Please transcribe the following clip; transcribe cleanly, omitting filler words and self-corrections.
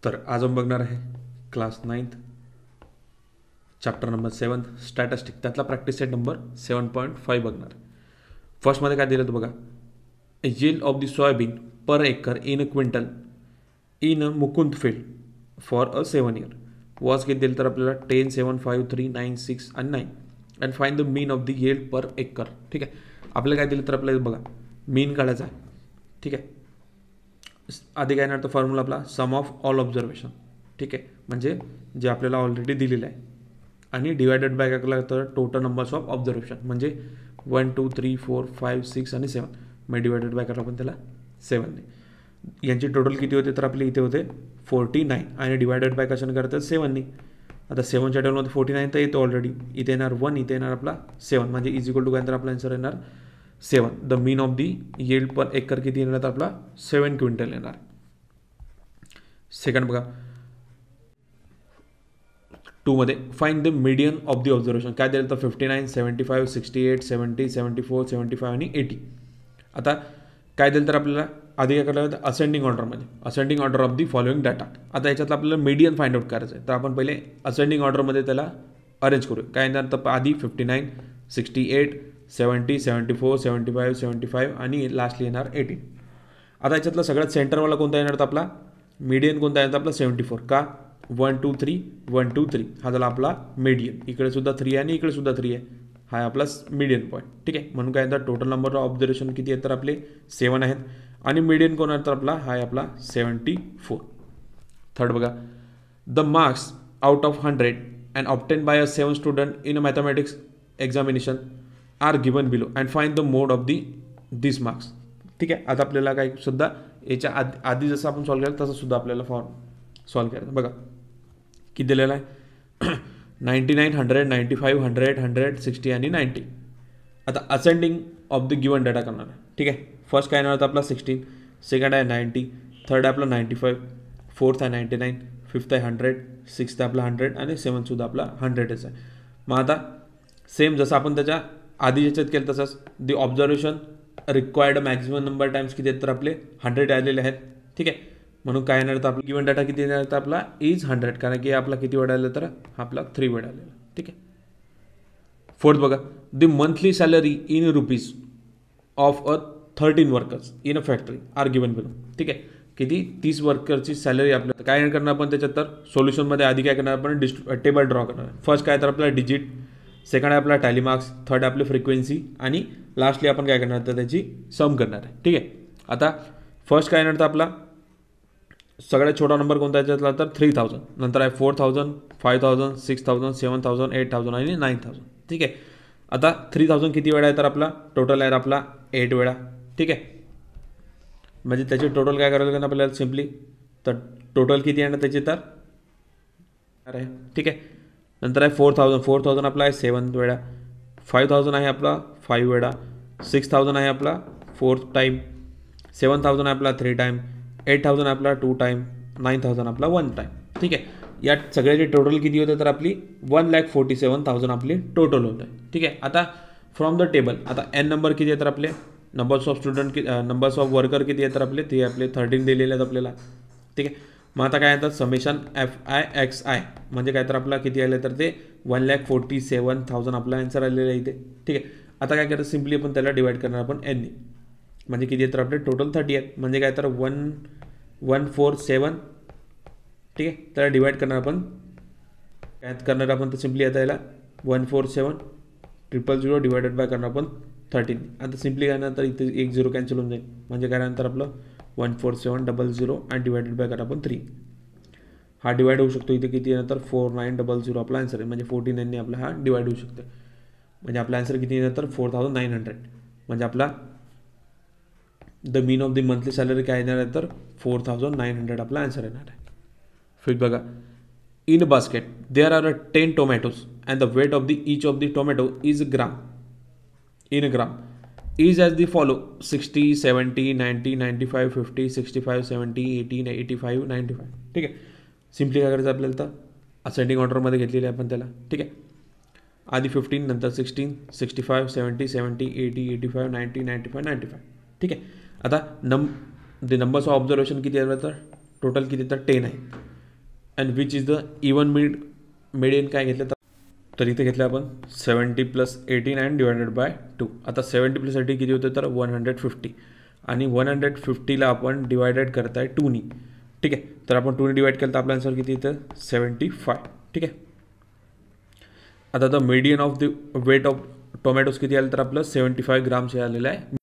तर आज आपण बघणार आहे class 9th chapter number 7 statistic त्यातला प्रॅक्टिस सेट नंबर 7.5 बघणार. फर्स्टमध्ये काय दिलं तर बघा, yield of the soybean per acre in a quintal in a Mukund field for a 7 year was किती दिलं तर आपल्याला 10, 7, 5, 3, 9, 6 आणि 9 and find the mean of the yield per acre. ठीक आहे, आपल्याला काय दिलं तर आपल्याला बघा मीन काढायचा आहे. ठीक आहे, आधी काय येणार तर फॉर्म्युला आपला सम ऑफ ऑल ऑब्झर्वेशन. ठीक आहे, म्हणजे जे आपल्याला ऑलरेडी दिलेलं आहे आणि डिवायडेड बाय काय केलं तर टोटल नंबर्स ऑफ ऑब्झर्वेशन म्हणजे 1, 2, 3, 4, 5, 6 आणि 7. मग डिवायडेड बाय करायला आपण त्याला 7ने. यांची टोटल किती होते तर आपले इथे होते 49 आणि डिवायडेड बाय कशाने करतात 7ने. आता 7च्या टेबलमध्ये 49 तर येतो ऑलरेडी. इथे येणार 1, इथे येणार आपला 7 म्हणजे इज इक्वल टू काय तर आपला आन्सर येणार 7. The mean of the yield per acre किती येणार तर आपला 7 क्विंटल येणार. सेकंड बघा 2 मध्ये find the median of the observation काय दिलं तर 59, 75, 68, 70, 74, 75 आणि 80. आता काय दिलं तर आपल्याला आधी काय करायला असेंडिंग ऑर्डरमध्ये ascending order of the following data. आता याच्यातलं आपल्याला मीडियन फाइंड आउट करायचं आहे तर आपण पहिले असेंडिंग ऑर्डरमध्ये त्याला अरेंज करू. काय येणार तर आधी 59, 68, 70, 74, 75, 75 आणि लास्टली येणार 80. आता याच्यातला सगळ्यात सेंटरवाला कोणता येणार तर आपला मीडियन कोणता येणार तर आपला 74. का 1, 2, 3, 1, 2, 3 हा झाला आपला मीडियन. इकडे सुद्धा 3 आहे आणि इकडे सुद्धा 3 आहे. हा आहे आपला मीडियन पॉईंट. ठीक आहे, म्हणून काय येतात टोटल नंबर ऑफ ऑब्झर्वेशन किती आहेत तर आपले 7 आहेत आणि मीडियन कोण आहे तर आपला हा आहे आपला 74. थर्ड बघा the marks out of 100 and obtain by a 7 student in a mathematics examination are given below and find the mode of this marks. ठीक आहे, आता आपल्याला काय सुद्धा याच्या आधी जसं आपण सॉल्व्ह केलं तसं सुद्धा आपल्याला फॉर्म सॉल्व्ह करायचं. बघा किती दिलेलं आहे 99, 100, 95, 100, 100, 60 आणि 90. आता ascending of the given data करणार आहे. ठीक आहे, फर्स्ट काय येणार होता आपला 16, सेकंड आहे 90, थर्ड आहे आपला 95, फोर्थ आहे 99, फिफ्थ आहे 100, सिक्स्थ आहे आपला 100 आणि सेवन्थसुद्धा आपला 100च आहे. मग आता सेम जसं आपण त्याच्या आधी याच्यात केलं तसंच the observation required maximum number times किती आहेत तर आपले 100 आलेले आहेत. ठीक आहे, म्हणून काय येणार तर आपला गिवन डाटा किती येणार तर आपला इज 100 कारण की आपला किती वेळ आलं तर आपला 3 वेळ आलेला. ठीक आहे, फोर्थ बघा the monthly salary in rupees of a 13 workers in a factory are given below. ठीक आहे, किती 30 वर्करची सॅलरी आपल्याला काय करणार आपण त्याच्यात तर सोल्युशनमध्ये आधी काय करणार आपण टेबल ड्रॉ करणार. फर्स्ट काय तर आपला डिजिट, सेकंड आहे आपला टॅली मार्क्स, थर्ड आहे आपली फ्रिक्वेन्सी आणि लास्टली आपण काय करणार तर त्याची सम करणार आहे. ठीक आहे, आता फर्स्ट काय येणार तर आपला सगळ्यात छोटा नंबर कोणता याच्यातला तर 3000, नंतर आहे 4000, 5000, 6000, 7000, 8000 आणि 9000. ठीक आहे, आता 3000 किती वेळा आहे तर आपला टोटल आहे आपला 8 वेळा. ठीक आहे, म्हणजे त्याचे टोटल काय करायला लागेल आपल्याला सिम्पली तर टोटल किती येणार त्याचे तर आहे. ठीक आहे, नंतर आहे 4000 आपला आहे 7 वेळा, 5000 आहे आपला 5 वेळा, 6000 आहे आपला 4th टाईम, 7000 आहे आपला 3 टाईम, 8000 आपला 2 टाईम, 9000 आपला 1 टाईम. ठीक आहे, या सगळ्याचे टोटल किती होते तर आपली 1,47,000 आपली टोटल होतं. ठीक आहे, आता फ्रॉम द टेबल आता एन नंबर किती आहे तर आपले numbers of student numbers of worker किती आहे तर आपले ते आपले 13 दिलेले आहेत आपल्याला. ठीक आहे, मग आता काय येतात समेशन FIXI म्हणजे काय तर आपला किती आलं तर ते 1,47,000 आपला आन्सर आलेला आहे इथे. ठीक आहे, आता काय करायचं सिम्पली आपण त्याला डिवाइड करणार आपण एनने म्हणजे किती आहे तर आपले टोटल 30 आहेत म्हणजे काय तर 1147. ठीक आहे, त्याला डिवाइड करणार आपण काय करणार आपण तर सिम्पली आता याला 147,000 डिवायडेड बाय करणार आपण 13. आता सिम्पली काय नंतर इथे 1 0 कॅन्सल होऊन जाईल म्हणजे काय नंतर आपलं 147,000 आणि डिवायडेड बाय करा आपण 3. हा डिवाइड होऊ शकतो इथे किती नंतर 4900 आपला आन्सर आहे म्हणजे 49ने आपला हा डिवाइड होऊ शकतो म्हणजे आपला आन्सर किती नंतर 4900 म्हणजे आपला the mean of the monthly salary काय येणार आहे तर 4900 आपला आन्सर येणार आहे. फिर बघा in basket there are 10 tomatoes and the weight of the each of the tomato is gram in gram is as the follow 60, 70, 90, 95, 50, 65, 70, 80, 85, 95. ठीक आहे, सिम्पली काय करायचं आपल्याला तर असेंडिंग ऑर्डरमध्ये घेतलेले आपण त्याला. ठीक आहे, आधी 15 नंतर 16, 65, 70, 70, 80, 85, 90, 95, 95. ठीक आहे, आता द नंबर्स ऑफ ऑब्झर्वेशन किती आहे तर टोटल किती तर 10 आहे and which is the even median काय घेतलं तर इथे घेतलं आपण 70 + 18 अँड डिवायडेड बाय 2. आता 70 + 18 किती होतं तर 150 आणि 150ला आपण डिवायडेड करताय 2नी. ठीक आहे, तर आपण 2नी डिवाइड केलं तर आपला आन्सर किती येतं 75. ठीक आहे. आता the median of the weight of tomatoes किती आलं तर आपलं 75 ग्राम्स हे आलेलं आहे.